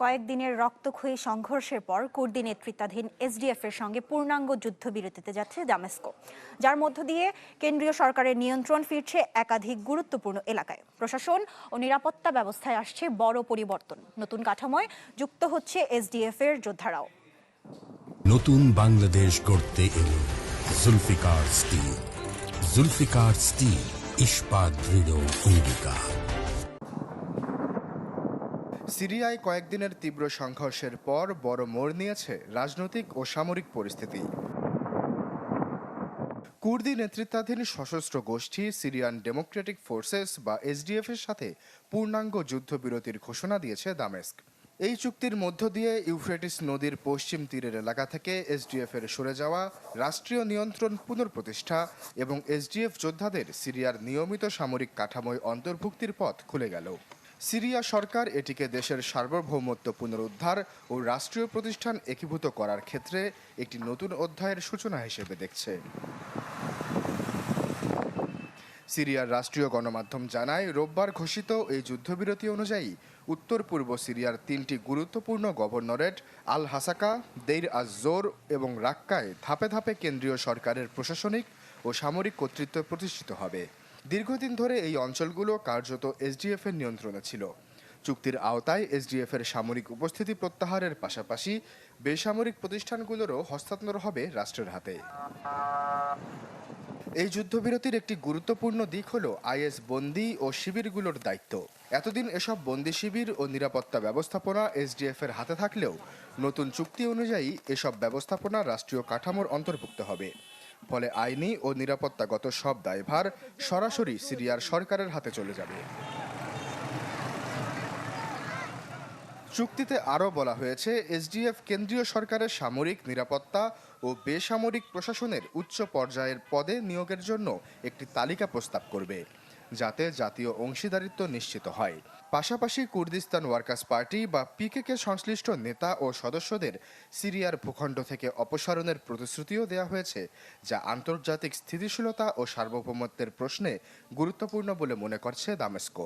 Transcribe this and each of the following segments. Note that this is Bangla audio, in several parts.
কয়েকদিনের রক্তক্ষয়ী সংঘর্ষের পর কুর্দি নেতৃত্বাধীন এসডিএফ এর সঙ্গে পূর্ণাঙ্গ যুদ্ধবিরতিতে যাচ্ছে দামেস্ক, যার মধ্য দিয়ে কেন্দ্রীয় সরকারের নিয়ন্ত্রণ ফিরছে একাধিক গুরুত্বপূর্ণ এলাকায়। প্রশাসন ও নিরাপত্তা ব্যবস্থায় আসছে বড় পরিবর্তন। নতুন কাঠামোয় যুক্ত হচ্ছে এসডিএফ এর যোদ্ধারাও। নতুন বাংলাদেশ গড়তে এলো জুলফিকার স্টিল। জুলফিকার স্টিল, ইস্পাত দৃঢ় অঙ্গীকার। সিরিয়ায় কয়েকদিনের তীব্র সংঘর্ষের পর বড় মোড় নিয়েছে রাজনৈতিক ও সামরিক পরিস্থিতি। কুর্দি নেতৃত্বাধীন সশস্ত্র গোষ্ঠী সিরিয়ান ডেমোক্রেটিক ফোর্সেস বা এসডিএফ এর সাথে পূর্ণাঙ্গ যুদ্ধবিরতির ঘোষণা দিয়েছে দামেস্ক। এই চুক্তির মধ্য দিয়ে ইউফ্রেটিস নদীর পশ্চিম তীরের এলাকা থেকে এসডিএফ এর সরে যাওয়া, রাষ্ট্রীয় নিয়ন্ত্রণ পুনঃপ্রতিষ্ঠা এবং এসডিএফ যোদ্ধাদের সিরিয়ার নিয়মিত সামরিক কাঠামোয় অন্তর্ভুক্তির পথ খুলে গেল। সিরিয়া সরকার এটিকে দেশের সার্বভৌমত্ব পুনরুদ্ধার ও রাষ্ট্রীয় প্রতিষ্ঠান একীভূত করার ক্ষেত্রে একটি নতুন অধ্যায়ের সূচনা হিসেবে দেখছে। সিরিয়ার রাষ্ট্রীয় গণমাধ্যম জানায়, রোববার ঘোষিত এই যুদ্ধবিরতি অনুযায়ী উত্তর পূর্ব সিরিয়ার 3টি গুরুত্বপূর্ণ গভর্নরেট আল হাসাকা, দেইর আজ জোর এবং রাক্কায় ধাপে ধাপে কেন্দ্রীয় সরকারের প্রশাসনিক ও সামরিক কর্তৃত্ব প্রতিষ্ঠিত হবে। দীর্ঘদিন ধরে এই অঞ্চলগুলো কার্যত এসডিএফ এর নিয়ন্ত্রণে ছিল। চুক্তির আওতায় এসডিএফ এর সামরিক উপস্থিতি প্রত্যাহারের পাশাপাশি বেসামরিক প্রতিষ্ঠানগুলোরও হস্তান্তর হবে রাষ্ট্রের হাতে। এই যুদ্ধবিরতির একটি গুরুত্বপূর্ণ দিক হল আইএস বন্দী ও শিবিরগুলোর দায়িত্ব। এতদিন এসব বন্দী শিবির ও নিরাপত্তা ব্যবস্থাপনা এসডিএফ এর হাতে থাকলেও নতুন চুক্তি অনুযায়ী এসব ব্যবস্থাপনা রাষ্ট্রীয় কাঠামোর অন্তর্ভুক্ত হবে। ফলে আইনি ও নিরাপত্তাগত সব দায়ভার সরাসরি সিরিয়ার সরকারের হাতে চলে যাবে। চুক্তিতে আরও বলা হয়েছে, এসডিএফ কেন্দ্রীয় সরকারের সামরিক, নিরাপত্তা ও বেসামরিক প্রশাসনের উচ্চ পর্যায়ের পদে নিয়োগের জন্য একটি তালিকা প্রস্তাব করবে, যাতে জাতীয় অংশীদারিত্ব নিশ্চিত হয়। পাশাপাশি কুর্দিস্তান ওয়ার্কার্স পার্টি বা পিকেকে সংশ্লিষ্ট নেতা ও সদস্যদের সিরিয়ার ভূখণ্ড থেকে অপসারণের প্রতিশ্রুতিও দেওয়া হয়েছে, যা আন্তর্জাতিক স্থিতিশীলতা ও সার্বভৌমত্বের প্রশ্নে গুরুত্বপূর্ণ বলে মনে করছে দামেস্ক।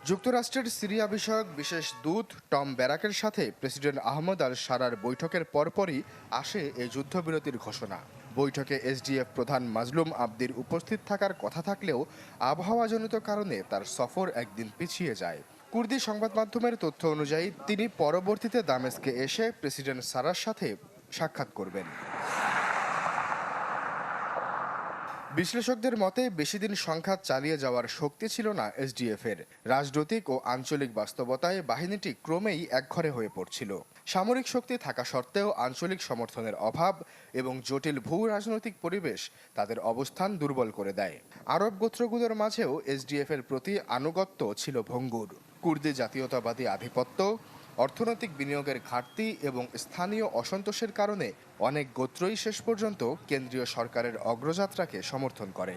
যুক্তরাষ্ট্রের সিরিয়া বিষয়ক বিশেষ দূত টম ব্যারাকের সাথে প্রেসিডেন্ট আহমদ আল শারার বৈঠকের পরপরই আসে এই যুদ্ধবিরতির ঘোষণা। বৈঠকে এসডিএফ প্রধান মাজলুম আবদির উপস্থিত থাকার কথা থাকলেও আবহাওয়াজনিত কারণে তার সফর একদিন পিছিয়ে যায়। কুর্দি সংবাদ মাধ্যমের তথ্য অনুযায়ী তিনি পরবর্তীতে দামেস্কে এসে প্রেসিডেন্ট শারার সাথে সাক্ষাৎ করবেন। বিশ্লেষকদের মতে বেশি দিন সংঘাত চালিয়ে যাওয়ার শক্তি ছিল না এসডিএফ এর। রাজনৈতিক ও আঞ্চলিক বাস্তবতায় বাহিনীটি ক্রমেই একঘরে হয়ে পড়ছিল। সামরিক শক্তি থাকা সত্ত্বেও আঞ্চলিক সমর্থনের অভাব এবং জটিল ভূ রাজনৈতিক পরিবেশ তাদের অবস্থান দুর্বল করে দেয়। আরব গোত্রগুলোর মাঝেও এসডিএফ এর প্রতি আনুগত্য ছিল ভঙ্গুর। কুর্দি জাতীয়তাবাদী আধিপত্য, অর্থনৈতিক বিনিয়োগের ঘাটতি এবং স্থানীয় অসন্তোষের কারণে অনেক গোত্রই শেষ পর্যন্ত কেন্দ্রীয় সরকারের অগ্রযাত্রাকে সমর্থন করে।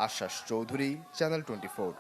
আশ্বাস চৌধুরী, চ্যানেল 24।